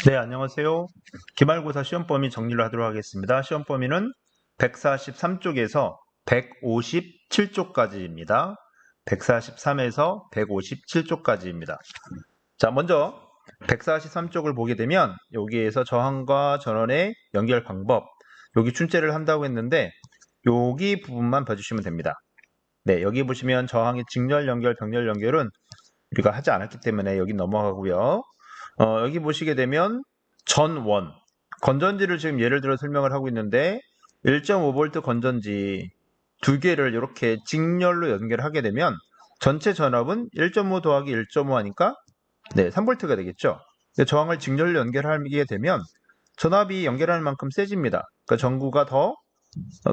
네, 안녕하세요. 기말고사 시험 범위 정리를 하도록 하겠습니다. 시험 범위는 143쪽에서 157쪽까지입니다. 143에서 157쪽까지입니다. 자, 먼저 143쪽을 보게 되면 여기에서 저항과 전원의 연결 방법, 여기 출제를 한다고 했는데 여기 부분만 봐주시면 됩니다. 네, 여기 보시면 저항의 직렬 연결, 병렬 연결은 우리가 하지 않았기 때문에 여기 넘어가고요. 여기 보시게 되면 전원, 건전지를 지금 예를 들어 설명을 하고 있는데 1.5V 건전지 두 개를 이렇게 직렬로 연결하게 되면 전체 전압은 1.5 더하기 1.5 하니까 네, 3V가 되겠죠. 저항을 직렬로 연결하게 되면 전압이 연결하는 만큼 세집니다. 그러니까 전구가 더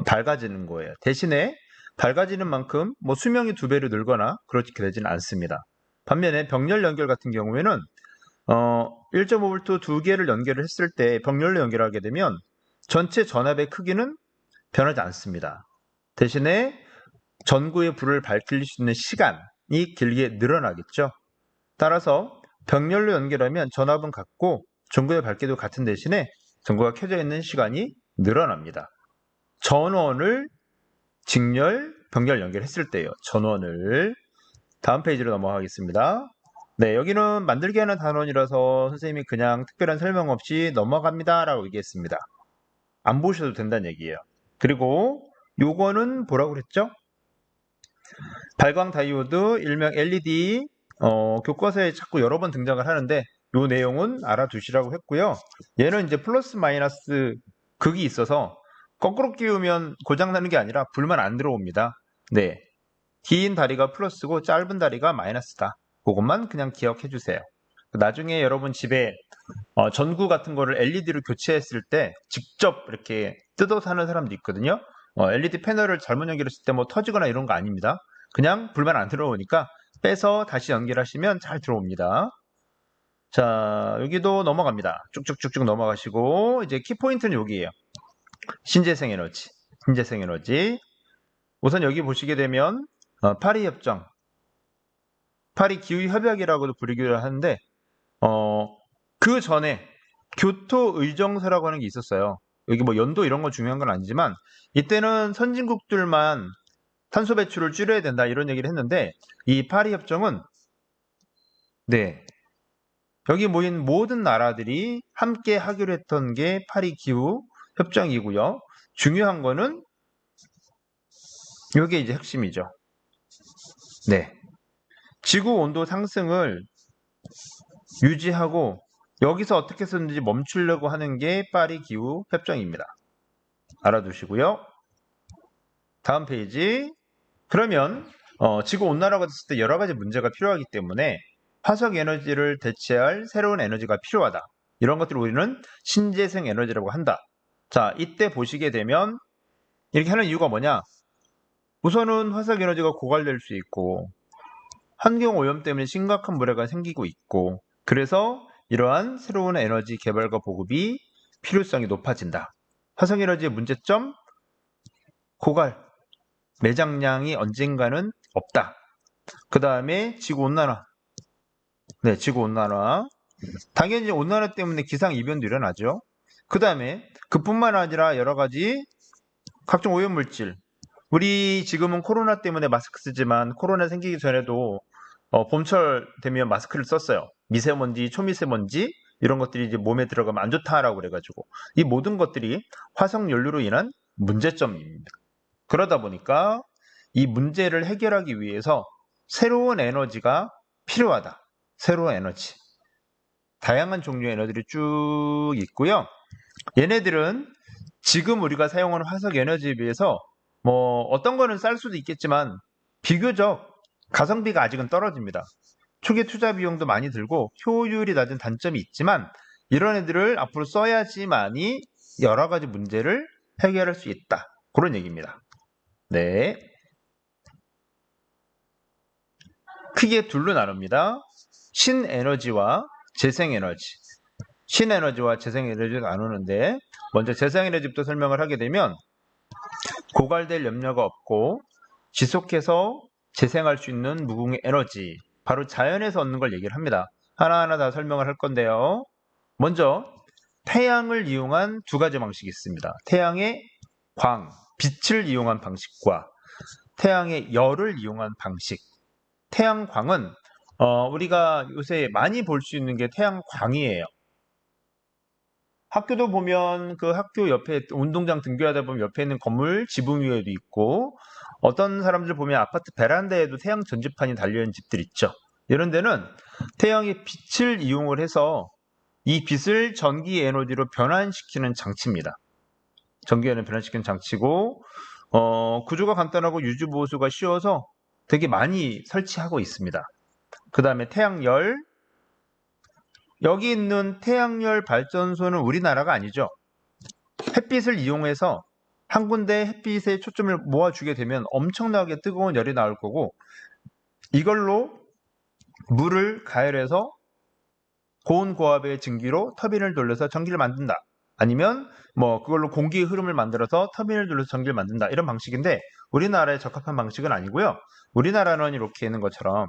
밝아지는 거예요. 대신에 밝아지는 만큼 뭐 수명이 2배로 늘거나 그렇게 되지는 않습니다. 반면에 병렬 연결 같은 경우에는 1.5V 두 개를 연결을 했을 때 병렬로 연결하게 되면 전체 전압의 크기는 변하지 않습니다. 대신에 전구의 불을 밝힐 수 있는 시간이 길게 늘어나겠죠. 따라서 병렬로 연결하면 전압은 같고 전구의 밝기도 같은 대신에 전구가 켜져 있는 시간이 늘어납니다. 전원을 직렬, 병렬 연결했을 때요. 전원을 다음 페이지로 넘어가겠습니다. 네, 여기는 만들게 하는 단원이라서 선생님이 그냥 특별한 설명 없이 넘어갑니다 라고 얘기했습니다. 안 보셔도 된다는 얘기예요. 그리고 요거는 뭐라고 그랬죠? 발광 다이오드, 일명 LED, 교과서에 자꾸 여러 번 등장을 하는데 요 내용은 알아두시라고 했고요. 얘는 이제 플러스 마이너스 극이 있어서 거꾸로 끼우면 고장나는 게 아니라 불만 안 들어옵니다. 네, 긴 다리가 플러스고 짧은 다리가 마이너스다. 그것만 그냥 기억해 주세요. 나중에 여러분 집에 전구 같은 거를 LED로 교체했을 때 직접 이렇게 뜯어서 하는 사람도 있거든요. LED 패널을 잘못 연결했을 때 뭐 터지거나 이런 거 아닙니다. 그냥 불만 안 들어오니까 빼서 다시 연결하시면 잘 들어옵니다. 자, 여기도 넘어갑니다. 쭉쭉쭉쭉 넘어가시고 이제 키포인트는 여기예요. 신재생 에너지. 신재생 에너지. 우선 여기 보시게 되면 파리 협정, 파리 기후 협약이라고도 부르기도 하는데 그 전에 교토 의정서라고 하는 게 있었어요. 여기 뭐 연도 이런 거 중요한 건 아니지만 이때는 선진국들만 탄소 배출을 줄여야 된다 이런 얘기를 했는데 이 파리 협정은 네, 여기 모인 모든 나라들이 함께 하기로 했던 게 파리 기후 협정이고요. 중요한 거는 이게 이제 핵심이죠. 네. 지구 온도 상승을 유지하고 여기서 어떻게 쓰는지 멈추려고 하는 게 파리 기후 협정입니다. 알아두시고요. 다음 페이지. 그러면 지구 온난화가 됐을 때 여러 가지 문제가 필요하기 때문에 화석 에너지를 대체할 새로운 에너지가 필요하다. 이런 것들을 우리는 신재생 에너지라고 한다. 자, 이때 보시게 되면 이렇게 하는 이유가 뭐냐? 우선은 화석 에너지가 고갈될 수 있고 환경 오염 때문에 심각한 물해가 생기고 있고 그래서 이러한 새로운 에너지 개발과 보급이 필요성이 높아진다. 화석 에너지의 문제점, 고갈, 매장량이 언젠가는 없다. 그 다음에 지구온난화. 네, 지구온난화. 당연히 온난화 때문에 기상이변도 일어나죠. 그 다음에 그뿐만 아니라 여러 가지 각종 오염물질. 우리 지금은 코로나 때문에 마스크 쓰지만 코로나 생기기 전에도 봄철 되면 마스크를 썼어요. 미세먼지, 초미세먼지 이런 것들이 이제 몸에 들어가면 안 좋다라고 그래가지고 이 모든 것들이 화석 연료로 인한 문제점입니다. 그러다 보니까 이 문제를 해결하기 위해서 새로운 에너지가 필요하다. 새로운 에너지. 다양한 종류의 에너지들이 쭉 있고요. 얘네들은 지금 우리가 사용하는 화석 에너지에 비해서 뭐 어떤 거는 쌀 수도 있겠지만 비교적 가성비가 아직은 떨어집니다. 초기 투자 비용도 많이 들고 효율이 낮은 단점이 있지만 이런 애들을 앞으로 써야지만이 여러 가지 문제를 해결할 수 있다. 그런 얘기입니다. 네. 크게 둘로 나눕니다. 신에너지와 재생에너지. 신에너지와 재생에너지를 나누는데 먼저 재생에너지부터 설명을 하게 되면 고갈될 염려가 없고 지속해서 재생할 수 있는 무궁의 에너지 바로 자연에서 얻는 걸 얘기를 합니다. 하나하나 다 설명을 할 건데요. 먼저 태양을 이용한 두 가지 방식이 있습니다. 태양의 광, 빛을 이용한 방식과 태양의 열을 이용한 방식. 태양광은 우리가 요새 많이 볼 수 있는 게 태양광이에요. 학교도 보면 그 학교 옆에 운동장 등교하다 보면 옆에 있는 건물 지붕 위에도 있고 어떤 사람들 보면 아파트 베란다에도 태양 전지판이 달려있는 집들 있죠. 이런 데는 태양의 빛을 이용을 해서 이 빛을 전기 에너지로 변환시키는 장치입니다. 전기 에너지 변환시키는 장치고 구조가 간단하고 유지 보수가 쉬워서 되게 많이 설치하고 있습니다. 그 다음에 태양열. 여기 있는 태양열 발전소는 우리나라가 아니죠. 햇빛을 이용해서 한 군데 햇빛에 초점을 모아주게 되면 엄청나게 뜨거운 열이 나올 거고 이걸로 물을 가열해서 고온 고압의 증기로 터빈을 돌려서 전기를 만든다. 아니면 그걸로 공기의 흐름을 만들어서 터빈을 돌려서 전기를 만든다. 이런 방식인데 우리나라에 적합한 방식은 아니고요. 우리나라는 이렇게 있는 것처럼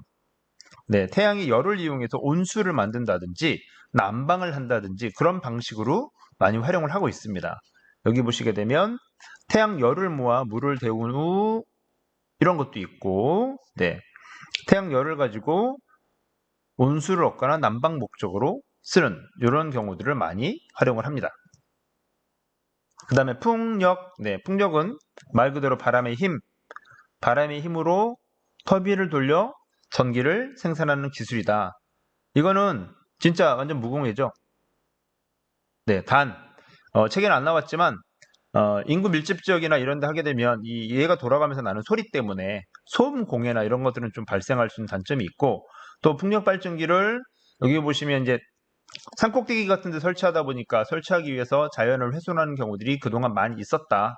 태양의 열을 이용해서 온수를 만든다든지 난방을 한다든지 그런 방식으로 많이 활용을 하고 있습니다. 여기 보시게 되면 태양 열을 모아 물을 데운 후 이런 것도 있고 태양 열을 가지고 온수를 얻거나 난방 목적으로 쓰는 이런 경우들을 많이 활용을 합니다. 그 다음에 풍력. 풍력은 말 그대로 바람의 힘으로 터빈을 돌려 전기를 생산하는 기술이다. 이거는 진짜 완전 무공해죠. 단 책에는 안 나왔지만 인구 밀집 지역이나 이런 데 하게 되면 얘가 돌아가면서 나는 소리 때문에 소음 공해나 이런 것들은 좀 발생할 수 있는 단점이 있고 또 풍력 발전기를 여기 보시면 이제 산꼭대기 같은 데 설치하다 보니까 설치하기 위해서 자연을 훼손하는 경우들이 그동안 많이 있었다.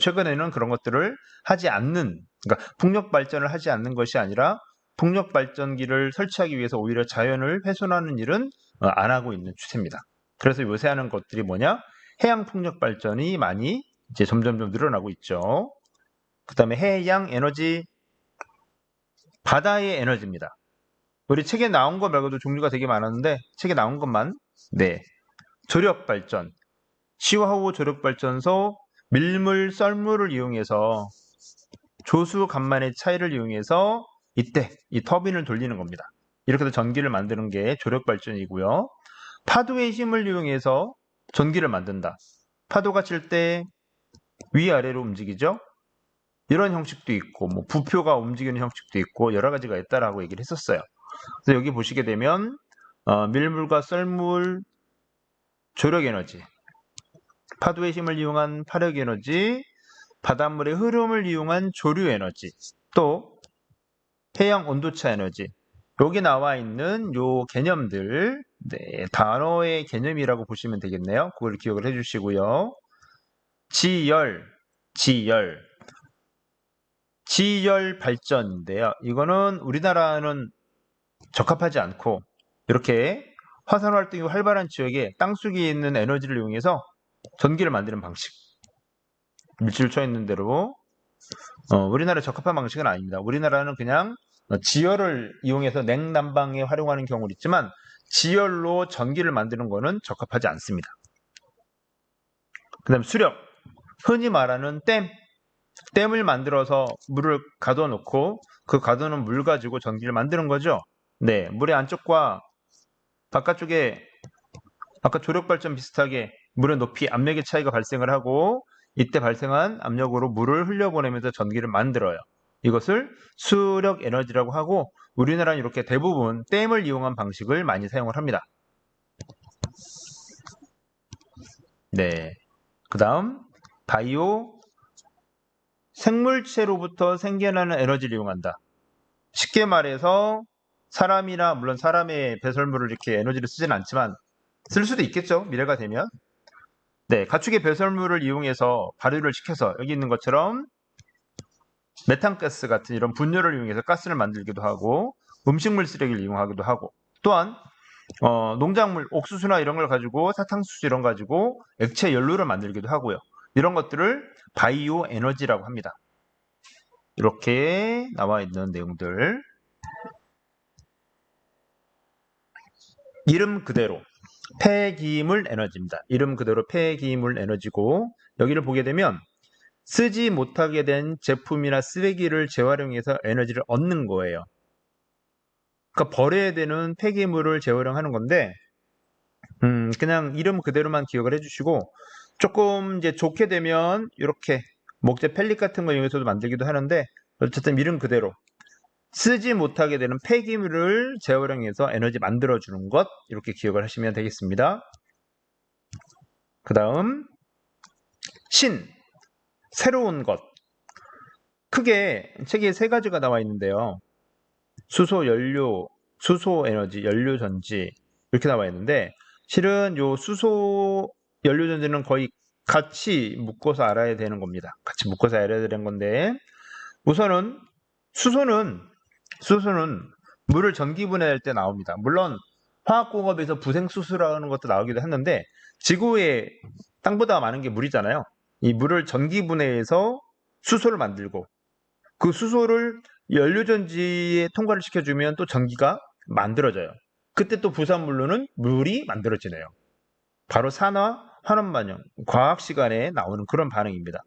최근에는 그런 것들을 하지 않는, 그러니까 풍력 발전을 하지 않는 것이 아니라 풍력 발전기를 설치하기 위해서 오히려 자연을 훼손하는 일은 안 하고 있는 추세입니다. 그래서 요새 하는 것들이 뭐냐? 해양 풍력 발전이 많이 이제 점점점 늘어나고 있죠. 그 다음에 해양 에너지, 바다의 에너지입니다. 우리 책에 나온 거 말고도 종류가 되게 많았는데 책에 나온 것만 조력 발전, 시화호 조력 발전소, 밀물, 썰물을 이용해서 조수 간만의 차이를 이용해서 이때 이 터빈을 돌리는 겁니다. 이렇게 해서 전기를 만드는 게 조력 발전이고요. 파도의 힘을 이용해서 전기를 만든다. 파도가 칠 때 위아래로 움직이죠. 이런 형식도 있고 부표가 움직이는 형식도 있고 여러 가지가 있다라고 얘기를 했었어요. 그래서 여기 보시게 되면 밀물과 썰물, 조력 에너지, 파도의 힘을 이용한 파력 에너지, 바닷물의 흐름을 이용한 조류 에너지, 또 해양 온도차 에너지. 여기 나와 있는 요 개념들 단어의 개념이라고 보시면 되겠네요. 그걸 기억을 해주시고요. 지열 발전인데요. 이거는 우리나라는 적합하지 않고 이렇게 화산 활동이 활발한 지역에 땅속에 있는 에너지를 이용해서 전기를 만드는 방식. 밀집을 쳐 있는 대로 우리나라에 적합한 방식은 아닙니다. 우리나라는 그냥 지열을 이용해서 냉난방에 활용하는 경우는 있지만 지열로 전기를 만드는 거는 적합하지 않습니다. 그 다음 수력. 흔히 말하는 댐을 만들어서 물을 가둬놓고 그 가둬놓은 물 가지고 전기를 만드는 거죠. 물의 안쪽과 바깥쪽에 아까 조력 발전 비슷하게 물의 높이, 압력의 차이가 발생을 하고 이때 발생한 압력으로 물을 흘려보내면서 전기를 만들어요. 이것을 수력 에너지라고 하고 우리나라는 이렇게 대부분 댐을 이용한 방식을 많이 사용을 합니다. 그 다음 바이오, 생물체로부터 생겨나는 에너지를 이용한다. 쉽게 말해서 사람이나 물론 사람의 배설물을 이렇게 에너지를 쓰진 않지만 쓸 수도 있겠죠. 미래가 되면. 가축의 배설물을 이용해서 발효를 시켜서 여기 있는 것처럼 메탄가스 같은 이런 분열을 이용해서 가스를 만들기도 하고 음식물 쓰레기를 이용하기도 하고 또한 농작물, 옥수수나 이런 걸 가지고 사탕수수 이런 거 가지고 액체 연료를 만들기도 하고요. 이런 것들을 바이오 에너지라고 합니다. 이렇게 나와 있는 내용들. 이름 그대로 폐기물 에너지입니다. 이름 그대로 폐기물 에너지고 여기를 보게 되면 쓰지 못하게 된 제품이나 쓰레기를 재활용해서 에너지를 얻는 거예요. 그러니까 버려야 되는 폐기물을 재활용하는 건데 그냥 이름 그대로만 기억을 해주시고 조금 이제 좋게 되면 이렇게 목재 펠릿 같은 거 이용해서도 만들기도 하는데 어쨌든 이름 그대로 쓰지 못하게 되는 폐기물을 재활용해서 에너지 만들어주는 것 이렇게 기억을 하시면 되겠습니다. 그 다음 새로운 것. 크게 책에 세 가지가 나와 있는데요. 수소, 연료, 수소 에너지, 연료 전지 이렇게 나와 있는데 실은 요 수소, 연료 전지는 거의 같이 묶어서 알아야 되는 겁니다. 같이 묶어서 알아야 되는 건데 우선은 수소는 물을 전기분해할 때 나옵니다. 물론 화학공업에서 부생수소라는 것도 나오기도 했는데 지구에 땅보다 많은 게 물이잖아요. 이 물을 전기분해해서 수소를 만들고 그 수소를 연료전지에 통과를 시켜주면 또 전기가 만들어져요. 그때 또 부산물로는 물이 만들어지네요. 바로 산화환원 반응, 과학 시간에 나오는 그런 반응입니다.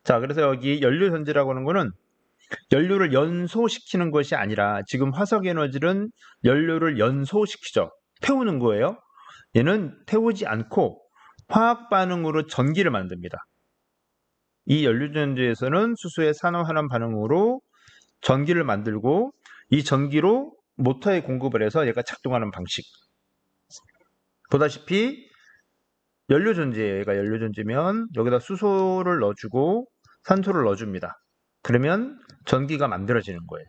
자, 그래서 여기 연료전지라고 하는 거는 연료를 연소시키는 것이 아니라 지금 화석에너지는 연료를 연소시키죠. 태우는 거예요. 얘는 태우지 않고 화학반응으로 전기를 만듭니다. 이 연료전지에서는 수소의 산화환원 반응으로 전기를 만들고 이 전기로 모터에 공급을 해서 얘가 작동하는 방식. 보다시피 연료전지예요. 얘가 연료전지면 여기다 수소를 넣어주고 산소를 넣어줍니다. 그러면 전기가 만들어지는 거예요.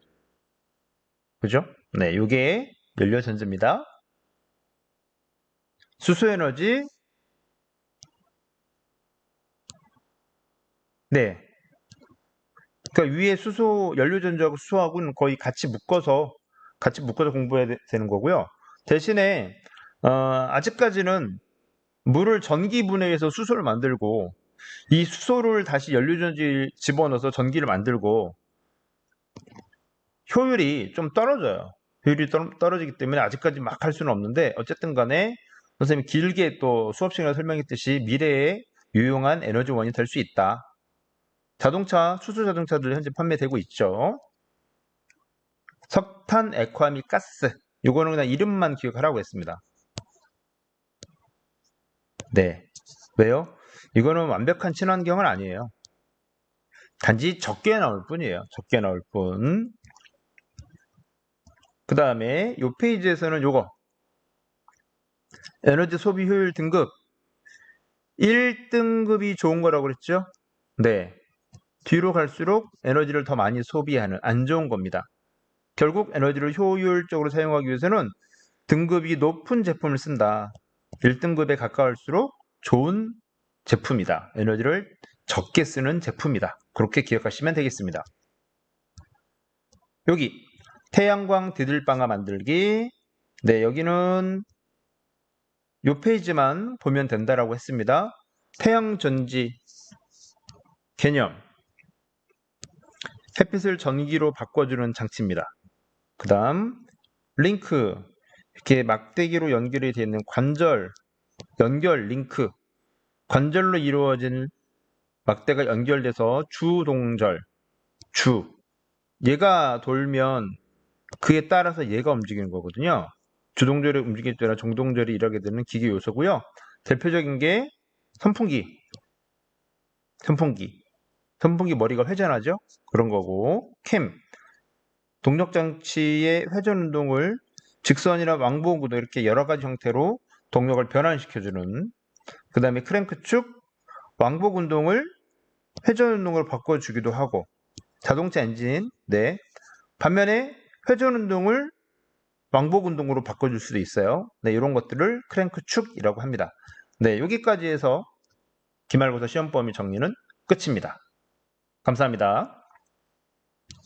그죠? 네, 이게 연료전지입니다. 수소에너지. 네. 그러니까 위에 수소, 연료전지하고 수소하고는 거의 같이 묶어서 공부해야 되는 거고요. 대신에 아직까지는 물을 전기분해해서 수소를 만들고 이 수소를 다시 연료전지에 집어넣어서 전기를 만들고 효율이 좀 떨어져요. 효율이 떨어지기 때문에 아직까지 막 할 수는 없는데 어쨌든 간에 선생님이 길게 또 수업 시간에 설명했듯이 미래에 유용한 에너지원이 될 수 있다. 수소 자동차들 현재 판매되고 있죠. 석탄, 액화 및 가스. 이거는 그냥 이름만 기억하라고 했습니다. 네. 왜요? 이거는 완벽한 친환경은 아니에요. 단지 적게 나올 뿐이에요. 적게 나올 뿐. 그 다음에 이 페이지에서는 요거 에너지 소비 효율 등급 1등급이 좋은 거라고 그랬죠? 네. 뒤로 갈수록 에너지를 더 많이 소비하는 안 좋은 겁니다. 결국 에너지를 효율적으로 사용하기 위해서는 등급이 높은 제품을 쓴다. 1등급에 가까울수록 좋은 제품이다. 에너지를 적게 쓰는 제품이다. 그렇게 기억하시면 되겠습니다. 여기 태양광 디딜방아 만들기. 네, 여기는 이 페이지만 보면 된다라고 했습니다. 태양전지 개념. 햇빛을 전기로 바꿔주는 장치입니다. 그 다음 링크. 이렇게 막대기로 연결이 되어 있는 연결 링크. 관절로 이루어진 막대가 연결돼서 얘가 돌면 그에 따라서 얘가 움직이는 거거든요. 주동절이 움직일 때나 정동절이 일하게 되는 기계 요소고요. 대표적인 게 선풍기 머리가 회전하죠. 그런 거고 동력장치의 회전 운동을 직선이나 왕복구도 이렇게 여러 가지 형태로 동력을 변환시켜주는. 그 다음에 크랭크축 왕복 운동을 회전 운동으로 바꿔주기도 하고 자동차 엔진. 네. 반면에 회전 운동을 왕복 운동으로 바꿔줄 수도 있어요. 네, 이런 것들을 크랭크축이라고 합니다. 네, 여기까지 해서 기말고사 시험 범위 정리는 끝입니다. 감사합니다.